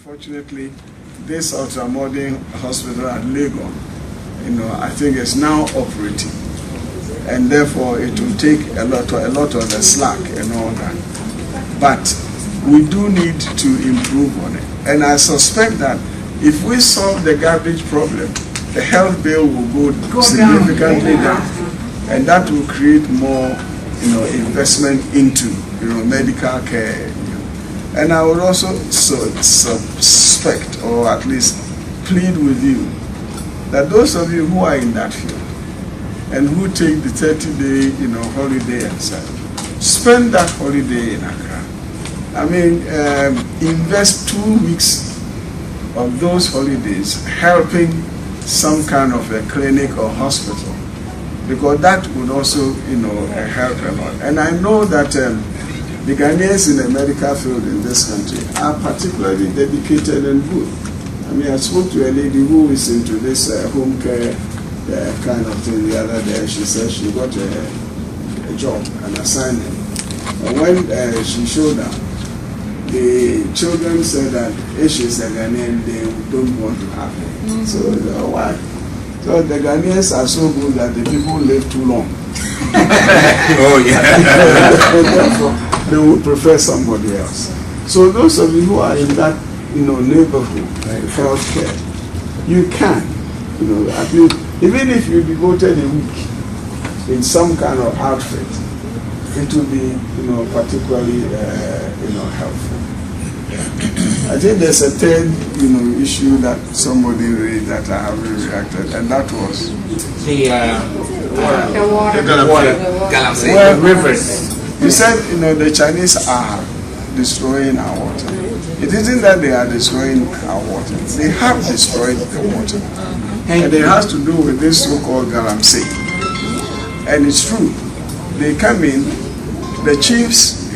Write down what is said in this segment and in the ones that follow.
Unfortunately, this ultramodern hospital at Lagos, I think is now operating, and therefore it will take a lot of the slack and all that. But we do need to improve on it, and I suspect that if we solve the garbage problem, the health bill will go significantly down, and that will create more, investment into, medical care. And I would also suspect, or at least plead with you, that those of you who are in that field and who take the 30-day, holiday and such, spend that holiday in Accra. I mean, invest 2 weeks of those holidays helping some kind of a clinic or hospital, because that would also, help a lot. And I know that the Ghanaians in the medical field in this country are particularly dedicated and good. I mean, I spoke to a lady who is into this home care kind of thing the other day. She said she got a job, an assignment. And when she showed up, the children said that if she's a Ghanaian, they don't want to have her. So, why? So the Ghanaians are so good that the people live too long. Oh, yeah. They would prefer somebody else. So those of you who are in that, neighborhood, health care, you can, at least, even if you devoted a week in some kind of outfit, it will be, particularly, helpful. I think there's a third, issue that somebody raised that I haven't reacted, and that was the water. Rivers. You said, the Chinese are destroying our water. It isn't that they are destroying our water. They have destroyed the water. And it has to do with this so-called galamsey. And it's true. They come in, the chiefs,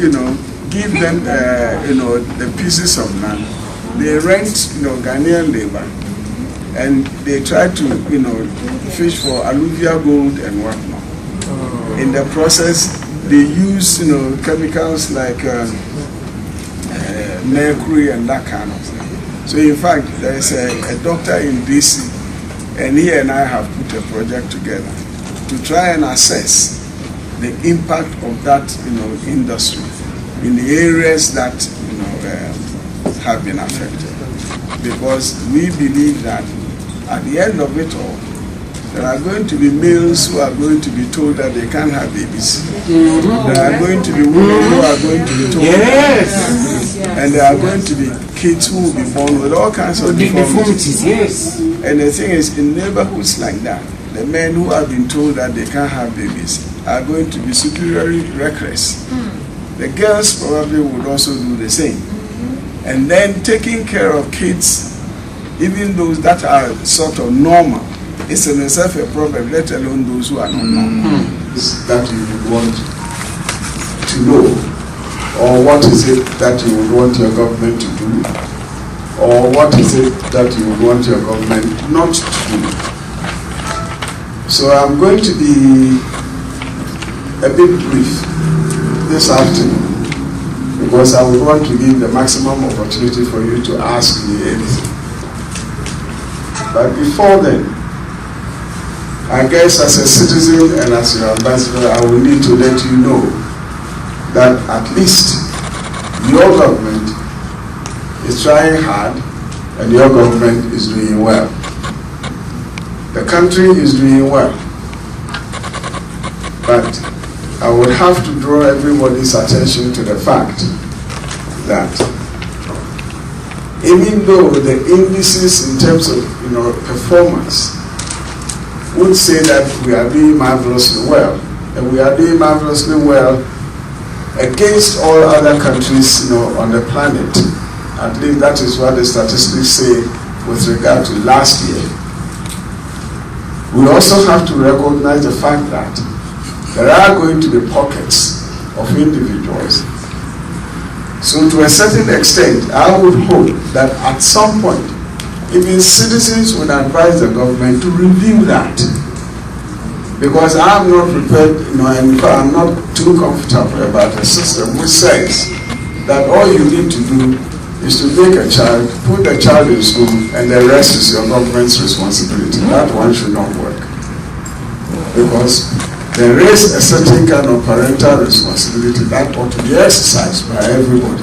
give them, the pieces of land. They rent, Ghanaian labor. And they try to, fish for alluvial gold and whatnot. In the process, they use, chemicals like mercury and that kind of thing. So in fact, there's a doctor in DC, and he and I have put a project together to try and assess the impact of that, industry in the areas that, have been affected. Because we believe that at the end of it all, there are going to be males who are going to be told that they can't have babies. There are going to be women who are going to be told that. And there are going to be kids who will be born with all kinds of deformities. Yes. And the thing is, in neighborhoods like that, the men who have been told that they can't have babies are going to be superiorly reckless. The girls probably would also do the same. And then taking care of kids, even those that are sort of normal, is in itself a problem, let alone those who are not normal. That you would want to know, or what is it that you would want your government to do, or what is it that you would want your government not to do. So I'm going to be a bit brief this afternoon, because I would want to give the maximum opportunity for you to ask me anything. But before then, I guess as a citizen and as your ambassador, I will need to let you know that at least your government is trying hard and your government is doing well. The country is doing well. But I would have to draw everybody's attention to the fact that even though the indices in terms of performance would say that we are doing marvelously well, and we are doing marvelously well against all other countries on the planet. At least that is what the statistics say with regard to last year. We also have to recognize the fact that there are going to be pockets of individuals. So to a certain extent, I would hope that at some point, even citizens would advise the government to review that. Because I'm not prepared, and I'm not too comfortable about a system which says that all you need to do is to make a child, put the child in school, and the rest is your government's responsibility. That one should not work. Because there is a certain kind of parental responsibility that ought to be exercised by everybody.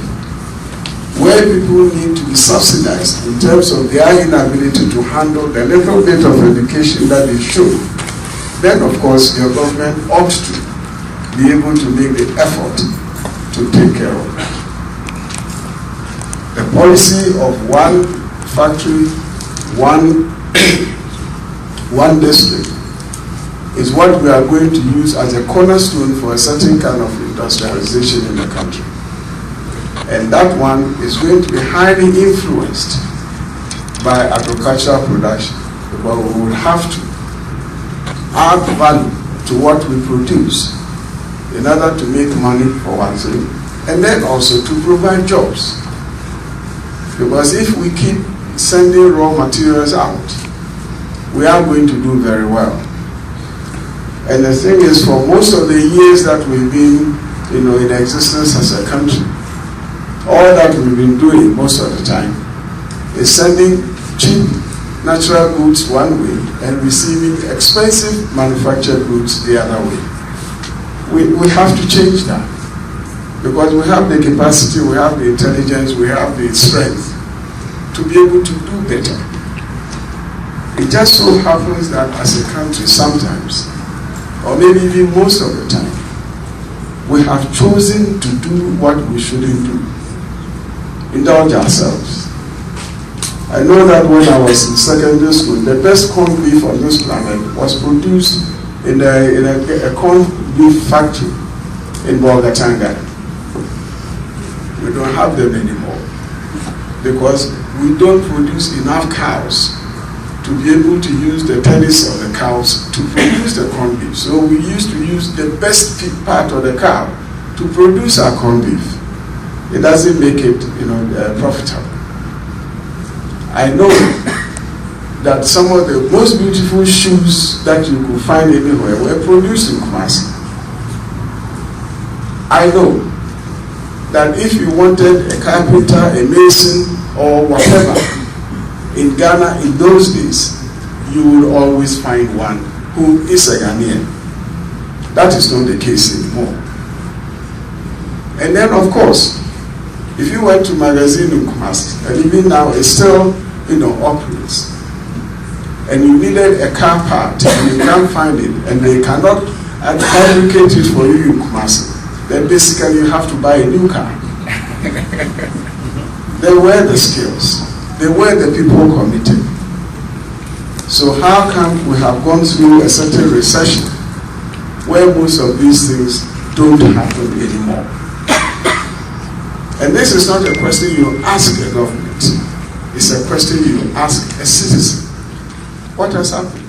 Where people need to be subsidized in terms of their inability to handle the little bit of education that they should, then of course your government ought to be able to make the effort to take care of that. The policy of one factory, one district is what we are going to use as a cornerstone for a certain kind of industrialization in the country. And that one is going to be highly influenced by agricultural production, because we will have to add value to what we produce in order to make money for one thing, and then also to provide jobs. Because if we keep sending raw materials out, we are going to do very well. And the thing is, for most of the years that we've been, in existence as a country, all that we've been doing most of the time is sending cheap natural goods one way and receiving expensive manufactured goods the other way. We have to change that, because we have the capacity, we have the intelligence, we have the strength to be able to do better. It just so happens that as a country sometimes, or maybe even most of the time, we have chosen to do what we shouldn't do. Indulge ourselves. I know that when I was in secondary school, the best corned beef on this planet was produced in a corned beef factory in Bawuah. We don't have them anymore because we don't produce enough cows to be able to use the tennis of the cows to produce the corned beef. So we used to use the best part of the cow to produce our corned beef. It doesn't make it, profitable. I know that some of the most beautiful shoes that you could find anywhere were produced in Kumasi. I know that if you wanted a carpenter, a mason, or whatever in Ghana in those days, you would always find one who is a Ghanaian. That is not the case anymore. And then, of course, if you went to magazine in Kumasi, and even now it's still, operates, and you needed a car part and you can't find it, and they cannot fabricate it for you in Kumasi, then basically you have to buy a new car. They were the skills. They were the people committed. So how come we have gone through a certain recession where most of these things don't happen anymore? And this is not a question you ask the government. It's a question you ask a citizen. What has happened?